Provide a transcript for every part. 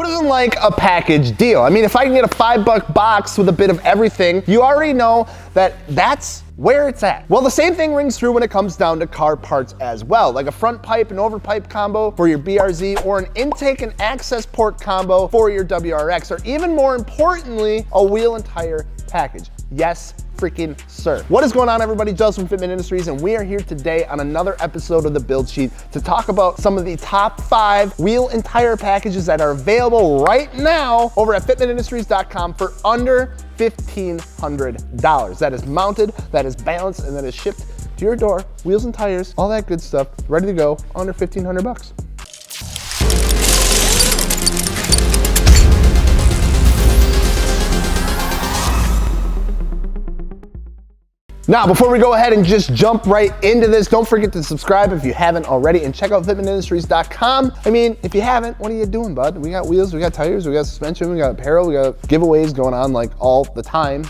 Who doesn't like a package deal? I mean, if I can get a $5 box with a bit of everything, you already know that that's where it's at. Well, the same thing rings true when it comes down to car parts as well, like a front pipe and overpipe combo for your BRZ, or an intake and access port combo for your WRX, or even more importantly, a wheel and tire package. Yes, freaking sir. What is going on, everybody? Justin from Fitment Industries, and we are here today on another episode of the Build Sheet to talk about some of the top 5 wheel and tire packages that are available right now over at fitmentindustries.com for under $1,500. That is mounted, that is balanced, and that is shipped to your door, wheels and tires, all that good stuff, ready to go, under 1,500 bucks. Now, before we go ahead and just jump right into this, don't forget to subscribe if you haven't already, and check out fitmentindustries.com. I mean, if you haven't, what are you doing, bud? We got wheels, we got tires, we got suspension, we got apparel, we got giveaways going on like all the time.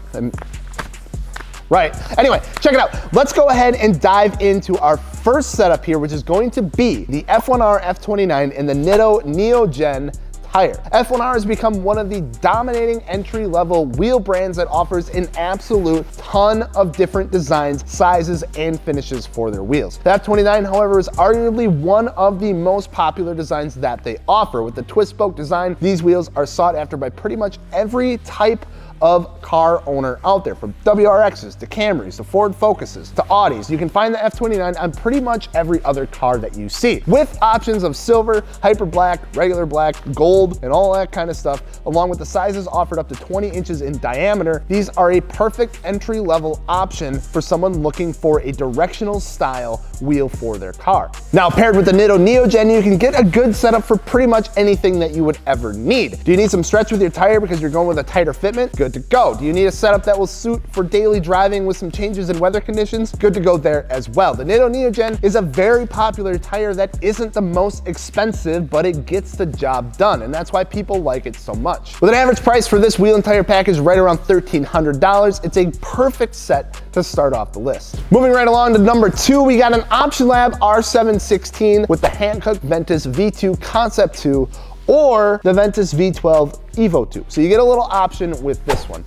Right, anyway, check it out. Let's go ahead and dive into our first setup here, which is going to be the F1R F29 in the Nitto Neogen tire. F1R has become one of the dominating entry-level wheel brands that offers an absolute ton of different designs, sizes, and finishes for their wheels. The F29, however, is arguably one of the most popular designs that they offer. With the twist spoke design, these wheels are sought after by pretty much every type of car owner out there, from WRXs to Camrys to Ford Focuses to Audis. You can find the F29 on pretty much every other car that you see, with options of silver, hyper black, regular black, gold, and all that kind of stuff, along with the sizes offered up to 20 inches in diameter. These are a perfect entry-level option for someone looking for a directional style wheel for their car. Now, paired with the Nitto Neogen, you can get a good setup for pretty much anything that you would ever need. Do you need some stretch with your tire because you're going with a tighter fitment? Good to go. Do you need a setup that will suit for daily driving with some changes in weather conditions? Good to go there as well. The Nitto Neogen is a very popular tire that isn't the most expensive, but it gets the job done, and that's why people like it so much. With an average price for this wheel and tire package right around $1,300, it's a perfect set to start off the list. Moving right along to number 2, we got an Option Lab R716 with the Hankook Ventus V2 Concept 2 or the Ventus V12 Evo 2. So you get a little option with this one.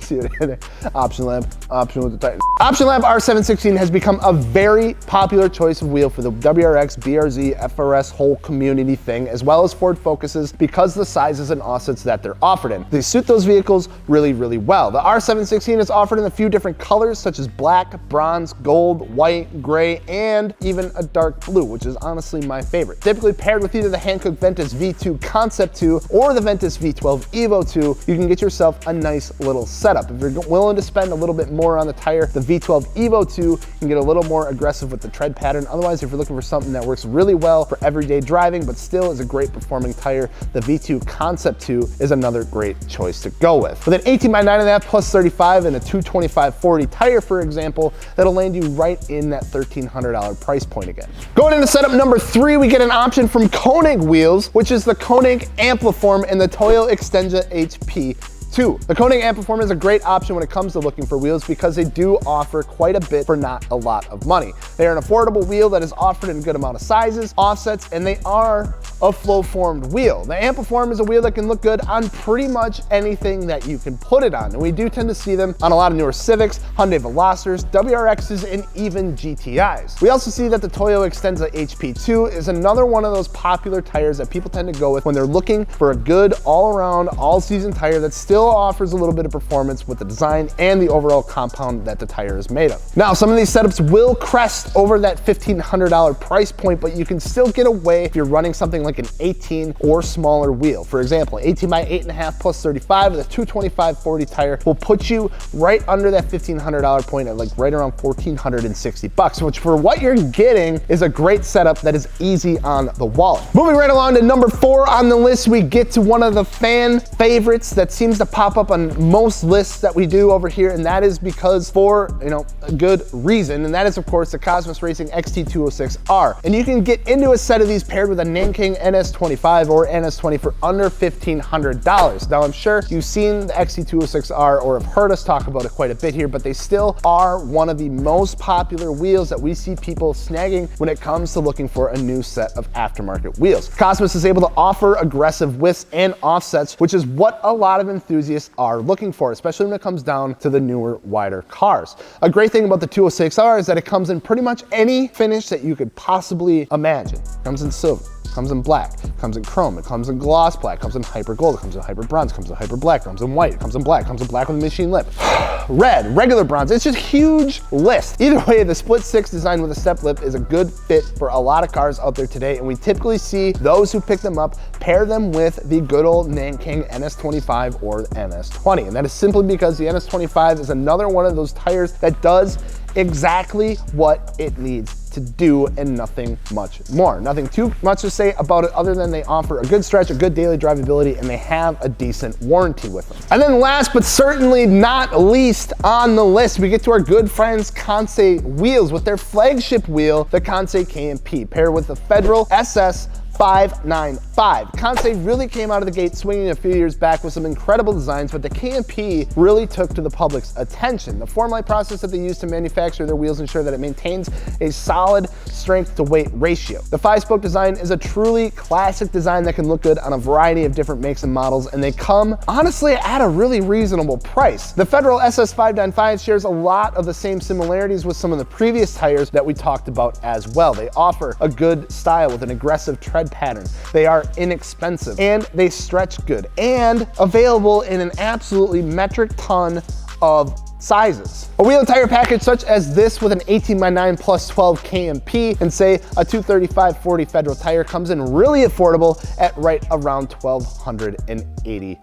See it in there. Option Lab, option with the Titan. Option Lab R716 has become a very popular choice of wheel for the WRX, BRZ, FRS whole community thing, as well as Ford Focuses, because of the sizes and offsets that they're offered in. They suit those vehicles really, really well. The R716 is offered in a few different colors, such as black, bronze, gold, white, gray, and even a dark blue, which is honestly my favorite. Typically paired with either the Hankook Ventus V2 Concept 2 or the Ventus V12 Evo 2, you can get yourself a nice little setup. If you're willing to spend a little bit more on the tire, the V12 Evo 2 can get a little more aggressive with the tread pattern. Otherwise, if you're looking for something that works really well for everyday driving, but still is a great performing tire, the V2 Concept 2 is another great choice to go with. With an 18x9.5 plus 35 and a 225/40 tire, for example, that'll land you right in that $1,300 price point again. Going into setup number 3, we get an option from Koenig Wheels, which is the Koenig Ampliform and the Toyo Extensa HP 2. The Koenig Ampliform is a great option when it comes to looking for wheels because they do offer quite a bit for not a lot of money. They are an affordable wheel that is offered in a good amount of sizes, offsets, and they are a flow-formed wheel. The Ampliform is a wheel that can look good on pretty much anything that you can put it on, and we do tend to see them on a lot of newer Civics, Hyundai Velocitors, WRXs, and even GTIs. We also see that the Toyo Extensa HP2 is another one of those popular tires that people tend to go with when they're looking for a good all-around, all-season tire that still offers a little bit of performance with the design and the overall compound that the tire is made of. Now, some of these setups will crest over that $1,500 price point, but you can still get away if you're running something like an 18 or smaller wheel. For example, 18x8.5 plus 35 with a 225/40 tire will put you right under that $1,500 point at like right around $1,460, which for what you're getting is a great setup that is easy on the wallet. Moving right along to number 4 on the list, we get to one of the fan favorites that seems to that pop up on most lists that we do over here, and that is because for, a good reason, and that is of course the Cosmis Racing XT206R. And you can get into a set of these paired with a Nanking NS25 or NS20 for under $1,500. Now I'm sure you've seen the XT206R or have heard us talk about it quite a bit here, but they still are one of the most popular wheels that we see people snagging when it comes to looking for a new set of aftermarket wheels. Cosmis is able to offer aggressive widths and offsets, which is what a lot of enthusiasts are looking for, especially when it comes down to the newer, wider cars. A great thing about the 206R is that it comes in pretty much any finish that you could possibly imagine. It comes in silver, comes in black, comes in chrome, it comes in gloss black, comes in hyper gold, it comes in hyper bronze, comes in hyper black, comes in white, it comes in black with a machine lip, red, regular bronze. It's just a huge list. Either way, the split six design with a step lip is a good fit for a lot of cars out there today, and we typically see those who pick them up pair them with the good old Nanking NS25 or the NS20, and that is simply because the NS25 is another one of those tires that does exactly what it needs to do and nothing much more. Nothing too much to say about it other than they offer a good stretch, a good daily drivability, and they have a decent warranty with them. And then last but certainly not least on the list, we get to our good friends Conte Wheels with their flagship wheel, the Conte KMP, paired with the Federal SS 595. Conte really came out of the gate swinging a few years back with some incredible designs, but the KMP really took to the public's attention. The formline process that they use to manufacture their wheels ensure that it maintains a solid strength to weight ratio. The 5-spoke design is a truly classic design that can look good on a variety of different makes and models, and they come honestly at a really reasonable price. The Federal SS 595 shares a lot of the same similarities with some of the previous tires that we talked about as well. They offer a good style with an aggressive tread pattern. They are inexpensive and they stretch good and available in an absolutely metric ton of sizes. A wheel and tire package such as this with an 18x9 plus 12 KMP and say a 235/40 Federal tire comes in really affordable at right around $1,280.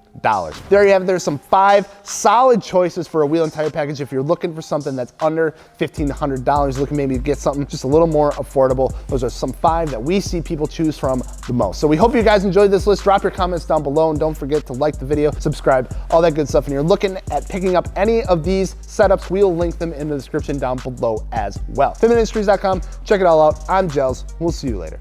There you have it. There's some 5 solid choices for a wheel and tire package if you're looking for something that's under $1,500, looking maybe to get something just a little more affordable. Those are some 5 that we see people choose from the most. So we hope you guys enjoyed this list. Drop your comments down below and don't forget to like the video, subscribe, all that good stuff. And you're looking at picking up any of these setups, we'll link them in the description down below as well. FitmentIndustries.com, check it all out. I'm Gels, we'll see you later.